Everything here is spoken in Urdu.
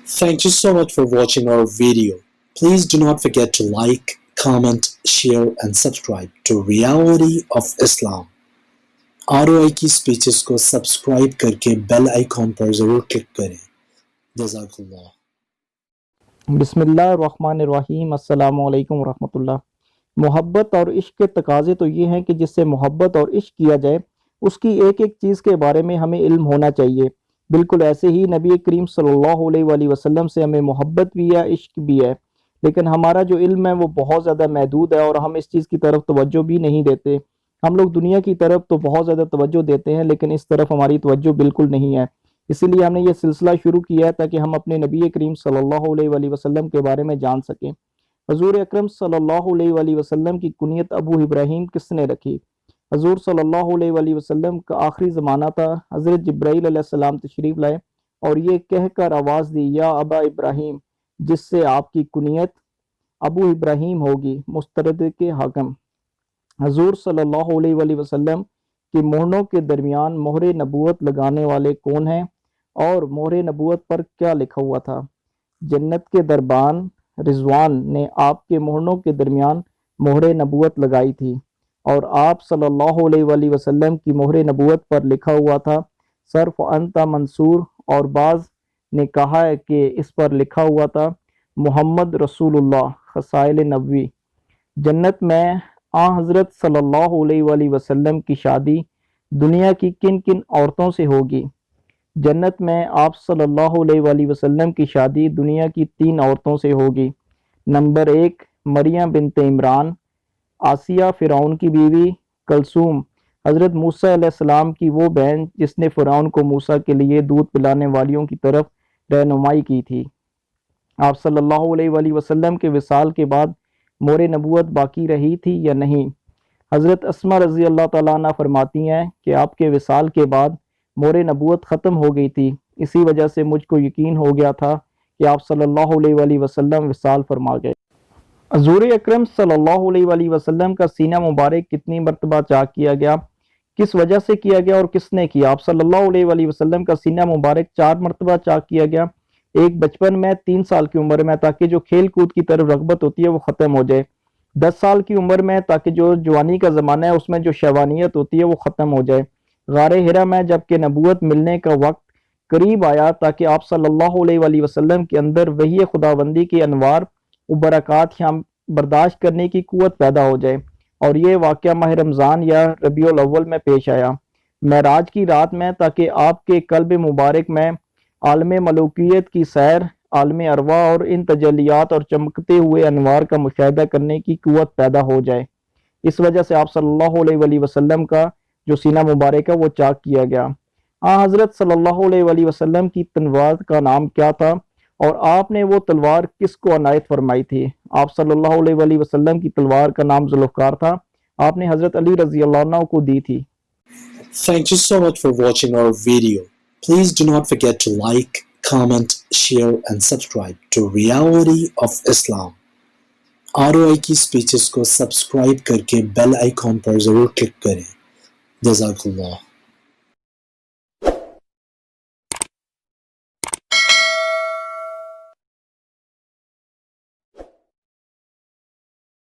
Thank you so much for watching our video. Please do not forget to like, comment, share and subscribe to Reality of Islam. ROI کی سپیچز کو سبسکرائب کر کے بیل آئیکن پر ضرور کلک کریں. جزاک اللہ. بسم اللہ الرحمن الرحیم. السلام علیکم ورحمۃ اللہ. محبت اور عشق کے تقاضے تو یہ ہیں کہ جس سے محبت اور عشق کیا جائے اس کی ایک ایک چیز کے بارے میں ہمیں علم ہونا چاہیے. بالکل ایسے ہی نبی کریم صلی اللہ علیہ وآلہ وسلم سے ہمیں محبت بھی ہے، عشق بھی ہے، لیکن ہمارا جو علم ہے وہ بہت زیادہ محدود ہے اور ہم اس چیز کی طرف توجہ بھی نہیں دیتے. ہم لوگ دنیا کی طرف تو بہت زیادہ توجہ دیتے ہیں لیکن اس طرف ہماری توجہ بالکل نہیں ہے. اسی لیے ہم نے یہ سلسلہ شروع کیا ہے تاکہ ہم اپنے نبی کریم صلی اللہ علیہ وآلہ وسلم کے بارے میں جان سکیں. حضور اکرم صلی اللہ علیہ وآلہ وسلم کی کنیت ابو ابراہیم کس نے رکھی؟ حضور صلی اللہ علیہ وآلہ وسلم کا آخری زمانہ تھا. حضرت جبرائیل علیہ السلام تشریف لائے اور یہ کہہ کر آواز دی، یا ابا ابراہیم، جس سے آپ کی کنیت ابو ابراہیم ہوگی، مسترد کے حاکم. حضور صلی اللہ علیہ وآلہ وسلم کی مہروں کے درمیان مہر نبوت لگانے والے کون ہیں اور مہر نبوت پر کیا لکھا ہوا تھا؟ جنت کے دربان رضوان نے آپ کے مہروں کے درمیان مہر نبوت لگائی تھی اور آپ صلی اللہ علیہ وآلہ وسلم کی مہر نبوت پر لکھا ہوا تھا صرف انت منصور، اور بعض نے کہا ہے کہ اس پر لکھا ہوا تھا محمد رسول اللہ خصائل نبوی. جنت میں حضرت صلی اللہ علیہ وآلہ وسلم کی شادی دنیا کی کن کن عورتوں سے ہوگی؟ جنت میں آپ صلی اللہ علیہ وآلہ وسلم کی شادی دنیا کی 3 عورتوں سے ہوگی. نمبر 1 مریم بنت عمران، آسیہ فرعون کی بیوی، کلثوم حضرت موسیٰ علیہ السلام کی وہ بہن جس نے فرعون کو موسیٰ کے لیے دودھ پلانے والیوں کی طرف رہنمائی کی تھی. آپ صلی اللہ علیہ وآلہ وسلم کے وصال کے بعد مہر نبوت باقی رہی تھی یا نہیں؟ حضرت اسماء رضی اللہ تعالیٰ عنہ فرماتی ہیں کہ آپ کے وصال کے بعد مہر نبوت ختم ہو گئی تھی. اسی وجہ سے مجھ کو یقین ہو گیا تھا کہ آپ صلی اللہ علیہ وآلہ وسلم وصال فرما گئے. حضور اکرم صلی اللہ علیہ وآلہ وسلم کا سینہ مبارک کتنی مرتبہ چاک کیا گیا؟ کس وجہ سے کیا گیا اور کس نے کیا؟ آپ صلی اللہ علیہ وآلہ وسلم کا سینہ مبارک 4 مرتبہ چاک کیا گیا. ایک بچپن میں 3 سال کی عمر میں تاکہ جو کھیل کود کی طرف رغبت ہوتی ہے وہ ختم ہو جائے. 10 سال کی عمر میں تاکہ جو جوانی کا زمانہ ہے اس میں جو شیوانیت ہوتی ہے وہ ختم ہو جائے. غار حرا میں جب کہ نبوت ملنے کا وقت قریب آیا تاکہ آپ صلی اللہ علیہ وآلہ وسلم کے اندر وحی خداوندی کے انوار و برکات برداشت کرنے کی قوت پیدا ہو جائے. اور یہ واقعہ ماہ رمضان یا ربیع الاول میں پیش آیا معراج کی رات میں تاکہ آپ کے قلب مبارک میں عالم ملوکیت کی سیر، عالم ارواح اور ان تجلیات اور چمکتے ہوئے انوار کا مشاہدہ کرنے کی قوت پیدا ہو جائے. اس وجہ سے آپ صلی اللہ علیہ وآلہ وسلم کا جو سینہ مبارک ہے وہ چاک کیا گیا. حضرت صلی اللہ علیہ وآلہ وسلم کی تلوار کا نام کیا تھا اور آپ نے وہ تلوار کس کو عنایت فرمائی تھی؟ آپ صلی اللہ علیہ وآلہ وسلم کی تلوار کا نام ذوالفقار تھا. آپ نے حضرت علی رضی اللہ عنہ کو دی تھی. Thank you so much for watching our video. Please do not forget to like, comment, share and subscribe to Reality of Islam. ROI کی سپیچز کو سبسکرائب کر کے بیل آئیکن پر ضرور کلک کریں. جزاک اللہ.